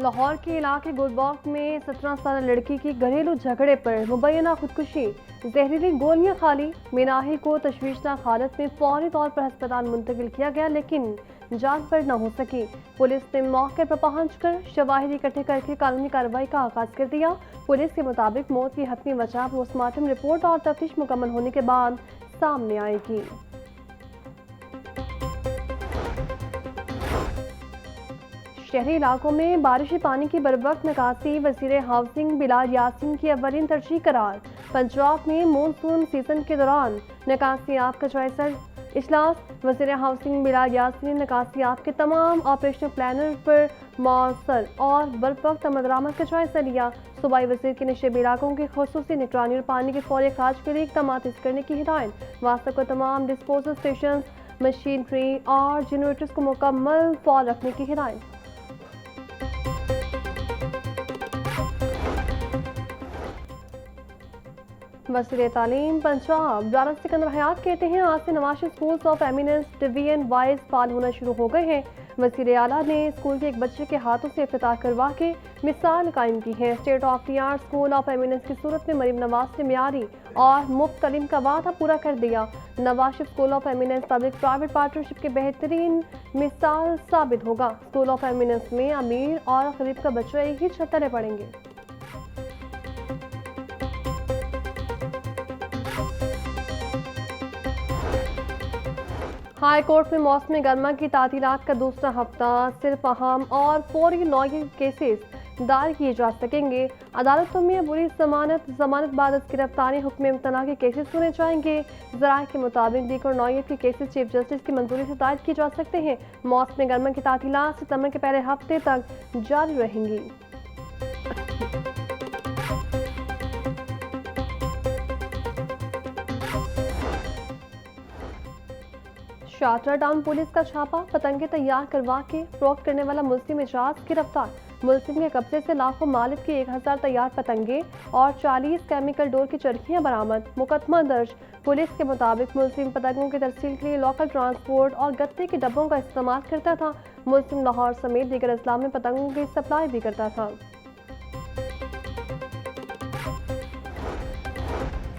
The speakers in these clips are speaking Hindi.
लाहौर के इलाके गुलबर्ग में 17 साल लड़की की घरेलू झगड़े पर मुबैना खुदकुशी, जहरीली गोलियां खाली। मीनाही को तशवीशनाक हालत में फौरी तौर पर अस्पताल मुंतकिल किया गया, लेकिन जान पर न हो सकी। पुलिस ने मौके पर पहुंचकर शवाहिद इकट्ठे करके कानूनी कार्रवाई का आगाज कर दिया। पुलिस के मुताबिक मौत की हतमी वजह पोस्टमार्टम रिपोर्ट और तफ्तीश मुकम्मल होने के बाद सामने आएगी। शहरी इलाकों में बारिशी पानी की बरवक्त निकासी वज़ीर हाउसिंग बिलाल यासीन की अव्वलीन तरजीह करार। पंजाब में मानसून सीजन के दौरान निकासी आप का जायजा इजलास। वज़ीर हाउसिंग बिलाल यासीन ने निकासी आप के तमाम ऑपरेशनल प्लानर पर मौसर और बरवक्त अमल का जायजा लिया। सूबाई वज़ीर की निशेब इलाकों की खुसूसी निगरानी और पानी के फौरी अखराज के लिए इक़दाम तेज करने की हिदायत। वास्तव को तमाम डिस्पोजल स्टेशन, मशीनरी और जनरेटर्स को मुकम्मल फॉल रखने की हिदायत। वज़ीर तालीम पंजाब राना सिकंदर हयात कहते हैं, आज से नवाशी schools of eminence division wise फाल होना शुरू हो गए हैं। वज़ीर आला ने स्कूल के एक बच्चे के हाथों से इफ्तिताह करवा के मिसाल कायम की है। State of the art school of eminence की सूरत में मरीम नवाज ने मियारी और मुफ्त तालीम का वादा पूरा कर दिया। Nawaz school of eminence public private partnership की बेहतरीन मिसाल साबित होगा। स्कूल ऑफ एमिनेंस में अमीर और गरीब का बच्चा एक ही छत तले पढ़ेंगे। हाई कोर्ट में मौसम गर्मा की तातीलात का दूसरा हफ्ता। सिर्फ अहम और फौरी नौयत केसेस दायर किए जा सकेंगे। अदालतों में बुरी जमानत बाद गिरफ्तारी हुक्म इम्तना के केसेस सुने जाएंगे। ज़राए के मुताबिक दीगर नौयत के केसेस चीफ जस्टिस की मंजूरी से दायर किए जा सकते हैं। मौसम गर्मा की तातीलात सितंबर के पहले हफ्ते तक जारी रहेंगी। शाटरा टाउन पुलिस का छापा, पतंगे तैयार करवा के फरोख्त करने वाला मुल्जिम एजाज गिरफ्तार। मुल्जिम के कब्जे से लाखों मालिक की 1000 तैयार पतंगे और 40 केमिकल डोर की चरखियां बरामद। मुकदमा दर्ज। पुलिस के मुताबिक मुल्जिम पतंगों की तरसील के लिए लोकल ट्रांसपोर्ट और गत्ते के डब्बों का इस्तेमाल करता था। मुल्जिम लाहौर समेत दीगर अजला में पतंगों की सप्लाई भी करता था।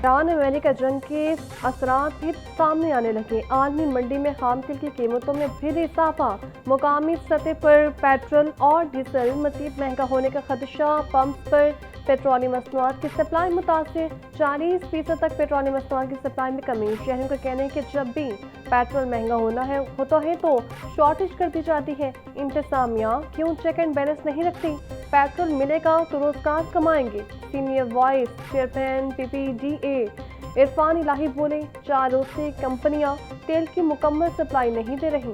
ईरान अमेरिका जंग के असरात भी सामने आने लगे। आलमी मंडी में खाम तेल की कीमतों में फिर इजाफा। मुकामी सतह पर पेट्रोल और डीजल मजीद महंगा होने का खदशा। पंप पर पेट्रोलियम मसनूआत की सप्लाई मुतासिर। 40% तक पेट्रोलियम मसनूआत की सप्लाई में कमी। शहरों का कहना है कि जब भी पेट्रोल महंगा होता है तो शॉर्टेज कर दी जाती है। इंतजामिया क्यों चेक एंड बैलेंस नहीं रखती? पेट्रोल मिलेगा तो रोजगार कमाएंगे। Senior vice chairman PPDA Irfan Ilahi बोले, 4 रोज से कंपनियां तेल की मुकम्मल सप्लाई नहीं दे रही।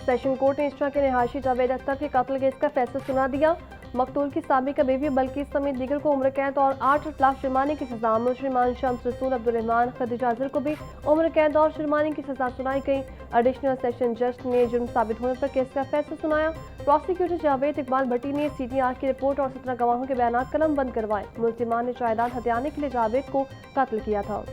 सेशन कोर्ट ने इस्टा के रिहायशी जावेद अख्तर के कत्ल केस का फैसला सुना दिया। मकतूल की साबिका बीवी बल्किस समेत दीगर को उम्र कैद और 8 लाख जुर्माने की सजा। मुजरिमान शम्स रसूल, अब्दुर्रहमान, खदीजा अजहर को भी उम्र कैद और जुर्माने की सजा सुनाई गई। एडिशनल सेशन जज ने जुर्म साबित होने पर केस का फैसला सुनाया। प्रोसिक्यूटर जावेद इकबाल भट्टी ने CTR की रिपोर्ट और 17 गवाहों के बयान कलम बंद करवाए। मुल्जिमान ने जायदाद हथियाने के लिए जावेद को कत्ल किया था।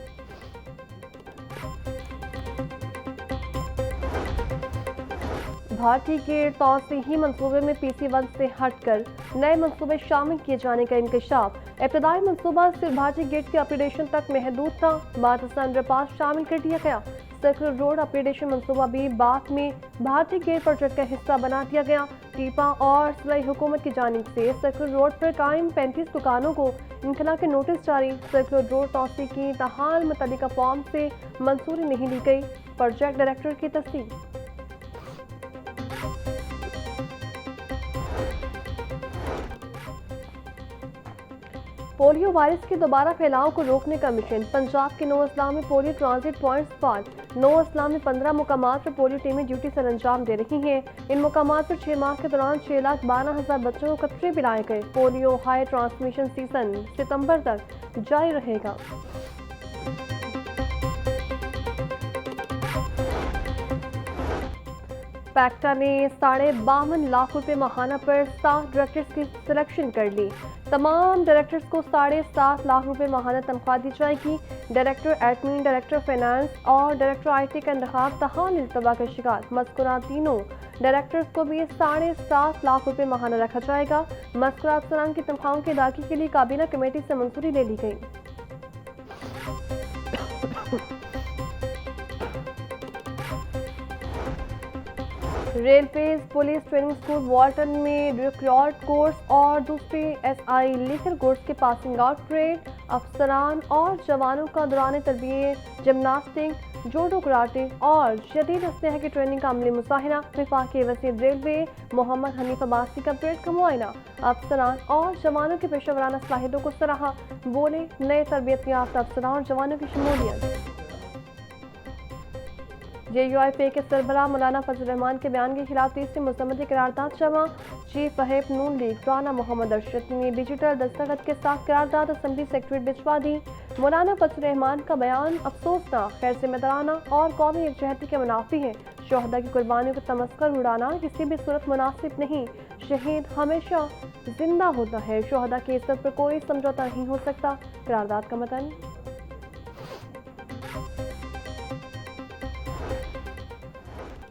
भारतीय गेट तौसीही मनसूबे में PC1 से हटकर नए मनसूबे शामिल किए जाने का इंकशाफ। इब्तदाई मनसूबा सिर्फ भारतीय गेट के अपग्रेडेशन तक महदूद था, बाद में अंडरपास शामिल कर दिया गया। सर्कुलर रोड अपग्रेडेशन मनसूबा भी बाद में भारतीय गेट प्रोजेक्ट का हिस्सा बना दिया गया। टीपा और सूबाई हुकूमत की जानिब से सर्कुलर रोड पर कायम 35 दुकानों को इनखला के नोटिस जारी। सर्कुलर रोड तौसी की तहाल मुतल्लिका फॉर्म से मंजूरी नहीं ली गई। प्रोजेक्ट डायरेक्टर की तस्दीक। पोलियो वायरस के दोबारा फैलाव को रोकने का मिशन। पंजाब के 9 अजला में पोलियो ट्रांजिट पॉइंट्स फाल। 9 अजला में 15 मुकामात पर पोलियो टीमें ड्यूटी सर अंजाम दे रही हैं। इन मुकामात पर 6 माह के दौरान 6,12,000 बच्चों को कतरे पिलाए गए। पोलियो हाई ट्रांसमिशन सीजन सितंबर तक जारी रहेगा। पैक्टा ने 52.5 लाख रुपए माहाना पर 7 डायरेक्टर्स की सिलेक्शन कर ली। तमाम डायरेक्टर्स को 7.5 लाख रुपए माहाना तनख्वाह दी जाएगी। डायरेक्टर एडमिन, डायरेक्टर फाइनेंस और डायरेक्टर IT का इंतखाब तहाल इल्तवा का शिकार। मज़कूरा तीनों डायरेक्टर्स को भी 7.5 लाख रुपए माहाना रखा जाएगा। मज़कूरा अफसरान की तनख्वाहों की अदायगी के लिए काबीना कमेटी से मंजूरी ले ली गई। Railway police training school Walton में रिक्रूट कोर्स और दूसरे SI लीगल कोर्स के पासिंग आउट परेड। अफसरान और जवानों का दौरान तरबियत जिमनास्टिक, जोडो कराटे और शदीद असलहा की ट्रेनिंग का अमली मुजाहिरा। वफाकी वज़ीर रेलवे मोहम्मद हनीफ अब्बासी का परेड का मुआयना। अफसरान और जवानों की पेशा वराना सलाहियतों को सराहा। बोले, नए तरबियत याफ्ता अफसरान और जवानों की शमूलियत। JUIFA के सरबराह मौलाना फजल रहमान के बयान के खिलाफ तीसरी मुस्तमदी करारदाद जमा। चीफ व्हिप नून लीग राना मोहम्मद अरशद ने डिजिटल दस्तखत के साथ करारदाद असेंबली सेक्रेटरीट भिजवा दी। मौलाना फजल रहमान का बयान अफसोसनाक, गैर जिम्मेदाराना और कौमी एकजहती के मुनाफी है। शोहदा की कुर्बानियों को तमस्कर उड़ाना किसी भी सूरत मुनासिब नहीं। शहीद हमेशा जिंदा होता है। शोहदा की इज्जत पर कोई समझौता नहीं हो सकता। करारदाद का मतन।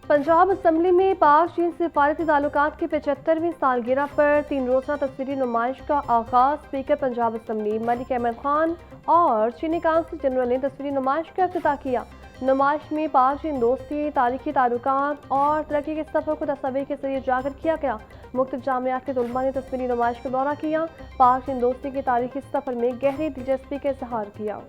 पंजाब असम्बली में पाक चीन सिफारती ताल्लुकात की 75वीं सालगिरह पर 3 रोज़ा तस्वीरी नुमाइश का आगाज। स्पीकर पंजाब असम्बली मलिक अहमद खान और चीनी काउंसिल जनरल ने तस्वीरी नुमाइश का इफ्तिताह किया। नुमाइश में पाक चीन दोस्ती, तारीखी ताल्लुकात और तरक्की के सफ़र को तस्वीर के जरिए उजागर किया गया। मुख्तलिफ जामियात के तलबा ने तस्वीरी नुमाइश का दौरा किया। पाक चीन दोस्ती के तारीखी सफ़र में गहरी दिलचस्पी का इजहार किया।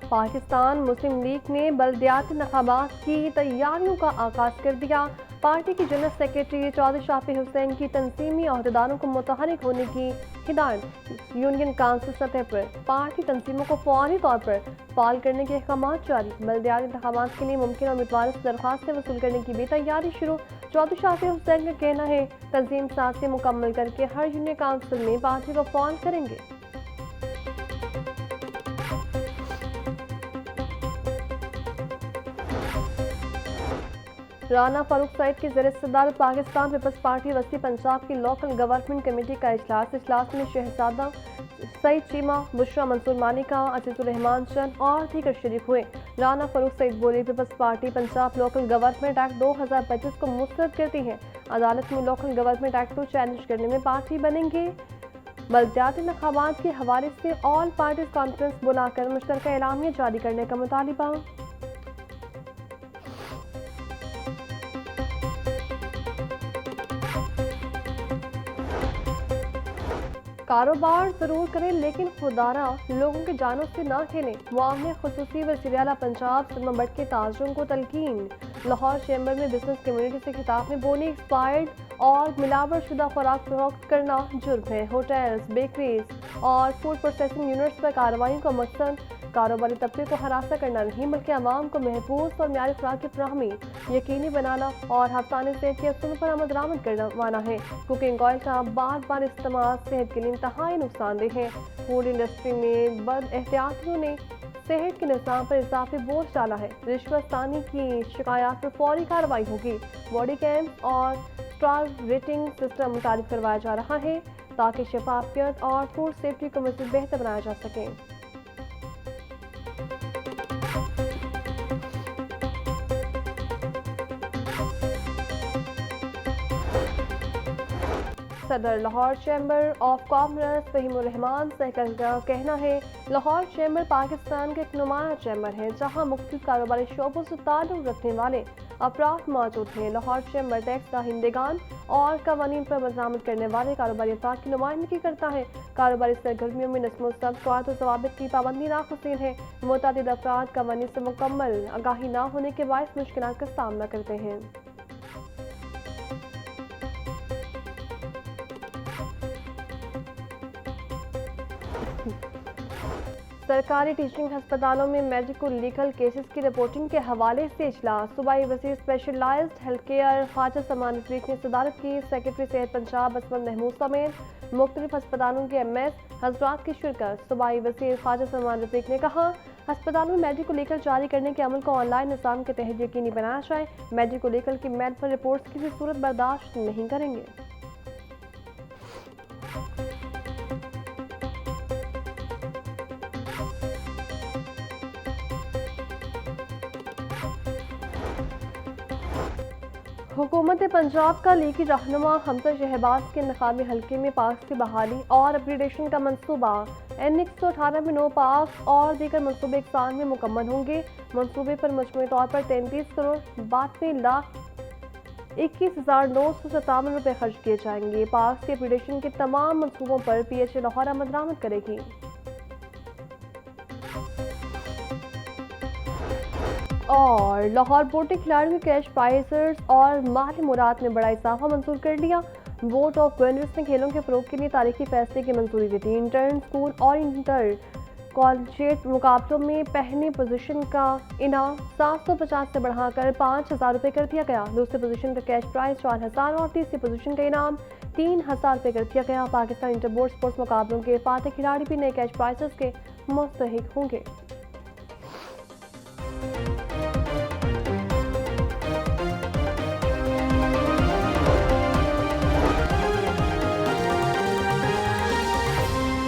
पाकिस्तान मुस्लिम लीग ने बल्दियाती इंतखाबात की तैयारियों का आगाज कर दिया। पार्टी की जनरल सेक्रेटरी चौधरी शाफी हुसैन की तंजीमी अहदेदारों को मुतहरिक होने की हिदायत। यूनियन काउंसिल सतह पर पार्टी तंजीमों को फौरी तौर पर फाल करने के अहकाम जारी। बल्दियाती इंतखाबात के लिए मुमकिन उम्मीदवारों से दरख्वास्तें वसूल करने की भी तैयारी शुरू। चौधरी शाफी हुसैन का कहना है, तंजीम साजी मुकम्मल करके हर यूनियन काउंसिल में पार्टी को फाल करेंगे। राना फारूक सईद की ज़रिए सदारत पाकिस्तान पीपल्स पार्टी वसी पंजाब की लोकल गवर्नमेंट कमेटी का इजलास में शहजादा सईद चीमा, बुशरा मंसूर मालिका, अजीजुर रहमान चंद और दीगर शरीक हुए। राना फारूक सईद बोले, peoples party Punjab local government act 2025 को मुस्तरद करती है। अदालत में लोकल गवर्नमेंट एक्ट को चैलेंज करने में पार्टी बनेंगे। बल्दियाती इंतखाबात के हवाले से ऑल पार्टीज कॉन्फ्रेंस बुलाकर मुश्तरका एलामिया जारी करने का मुतालिबा। कारोबार जरूर करें लेकिन खुदारा लोगों की जानों से ना खेलें। मुआवने खुसूसी वज़ीर आला पंजाब सलमा भट्ट के ताजरों को तलकीन। लाहौर चैम्बर में बिजनेस कम्युनिटी से खिताब में बोली, एक्सपायर्ड और मिलावट शुदा खुराक फरोख्त करना जुर्म है। होटल्स, बेकरीज और फूड प्रोसेसिंग यूनिट्स पर कार्रवाई का मकसद कारोबारी तबके को हरासा करना नहीं बल्कि आवाम को महफूज और म्यारी खुराक की फराहमी यकीनी बनाना और हफ्ताने सेहत के असूल पर अमल दरामद करवाना है। कुकिंग ऑयल का बार बार इस्तेमाल सेहत के लिए इंतहाई नुकसानदेह है। फूड इंडस्ट्री में बद एहतियातियों ने सेहत के निज़ाम पर इजाफी बोझ डाला है। रिश्वतसानी की शिकायत पर फौरी कार्रवाई होगी। बॉडी कैम्प और स्टार रेटिंग सिस्टम मुतारिफ करवाया जा रहा है ताकि शफाफियत और फूड सेफ्टी को मज़ीद बेहतर बनाया जा सके। सदर Lahore chamber of commerce Fahimur Rahman Sehgal का कहना है, लाहौर चैम्बर पाकिस्तान का एक नुमाया चैम्बर है जहां मुख्तलिफ कारोबारी शोबों से ताल्लुक़ रखने वाले अफराद मौजूद हैं। लाहौर चैम्बर टैक्स दहिंदगान और कवानीन पर बदनामद करने वाले कारोबारी अफराद की नुमाइंदगी करता है। कारोबारी सरगर्मियों में नस्म क़वायद और ज़वाबित की पाबंदी नाखुशीन है। मुतअद्दिद अफराद कवानीन से मुकम्मल आगाही न होने के बायस मुश्किलात का सामना करते हैं। सरकारी टीचिंग अस्पतालों में मेडिको लीगल केसेस की रिपोर्टिंग के हवाले से इजलास। सूबाई वज़ीर specialised health care Khawaja Salman Rafique ने सदारत की। सेक्रेटरी सेहत पंजाब असमत महमूद समेत मुख्तलिफ अस्पतालों के MS हजरात की शिरकत। सूबाई वज़ीर ख्वाजा सलमान रफीक ने कहा, अस्पतालों में मेडिको लीगल जारी करने के अमल को ऑनलाइन निज़ाम के तहत यकीनी बनाया जाए। मेडिको लीगल की मेडिकल रिपोर्ट्स किसी सूरत बर्दाश्त नहीं करेंगे। हुकूमत पंजाब का लीगी रहनुमा हमजा शहबाज के इंतखाबी हल्के में पार्क्स की बहाली और अपग्रेडेशन का मनसूबा। N118 में 9 पार्क्स और दीगर मनसूबे एक साल में मुकम्मल होंगे। मनसूबे पर मजमूई तौर पर 33 करोड़ 92 लाख 21,957 रुपये खर्च किए जाएंगे। पार्क्स के अपग्रेडेशन के तमाम मनसूबों पर PHA लाहौर अमल दरामद करेगी। और लाहौर बोर्ड ने खिलाड़ियों के कैश प्राइजेस और माली मुराद में बड़ा इजाफा मंजूर कर लिया। बोर्ड ऑफ गवर्नर्स ने खेलों के फरोग के लिए तारीखी फैसले की मंजूरी दी थी। इंटर स्कूल और इंटर कॉलेजिएट मुकाबलों में पहली पोजीशन का इनाम 750 से बढ़ाकर 5,000 रुपये कर दिया गया। दूसरी पोजीशन का कैश प्राइज 4,000 और तीसरी पोजीशन का इनाम 3,000 रुपये कर दिया गया। पाकिस्तान इंटर बोर्ड स्पोर्ट्स मुकाबलों के फातह खिलाड़ी भी नए कैश प्राइजेस के मुस्तहिक होंगे।